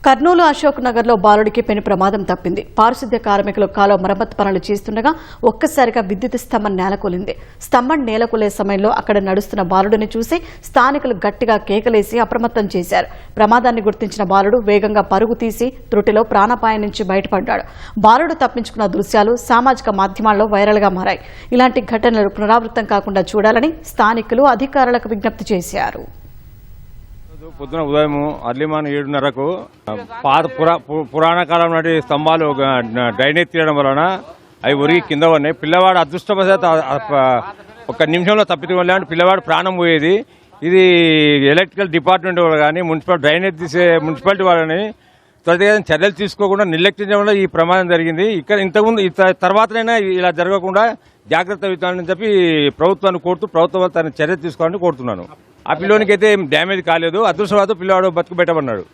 కర్నూలు అశోక్ నగర్ లో బాలుడికి పెను ప్రమాదం తప్పింది. పారిశుద్ధ్య కార్మికులు కాలువ మరమ్మతు పనులు చేస్తుండగా ఒక్కసారిగా విద్యుత్ స్తంభం నేలకూలింది. స్తంభం నేలకూలే సమయంలో అక్కడ నడుస్తున్న బాలుడిని చూసి స్థానికులు గట్టిగా కేకలేసి అప్రమత్తం చేశారు. ప్రమాదాన్ని గుర్తించిన బాలుడు వేగంగా పరుగు తీసి త్రుటిలో ప్రాణాపాయం నుంచి బయటపడ్డాడు. బాలుడు తప్పించుకున్న దృశ్యాలు సామాజిక మాధ్యమాల్లో వైరల్ గా మారాయి. ఇలాంటి ఘటనలు పునరావృతం కాకుండా చూడాలని స్థానికులు అధికారులకు విజ్ఞప్తి చేశారు. పొద్దున ఉదయం అర్లీమాన్ 7:30కు పాత పురాణ కాలం నాటి స్తంభాలు డ్రైనేజ్ తీయడం వలన అవి ఒరిగి కింద ఉన్నాయి. పిల్లవాడు అదృష్టవశాత్తు ఒక నిమిషంలో తప్పితే పిల్లవాడు ప్రాణం పోయేది. ఇది ఎలక్ట్రికల్ డిపార్ట్మెంట్ వాళ్ళు కానీ డ్రైనేజ్ తీసే మున్సిపాలిటీ వాళ్ళని త్వరితగతిన చర్యలు తీసుకోకుండా నిర్లక్ష్యం వల్ల ఈ ప్రమాదం జరిగింది. ఇంతకుముందు తర్వాతనైనా ఇలా జరగకుండా జాగ్రత్త వహించాలని చెప్పి ప్రభుత్వాన్ని కోరుతూ ప్రభుత్వం తన చర్య తీసుకోవాలని కోరుతున్నాను. ఆ పిల్లోనికి అయితే డ్యామేజ్ కాలేదు. అదృష్టవశాత్తు పిల్లవాడు బతుకు బయటపడినాడు.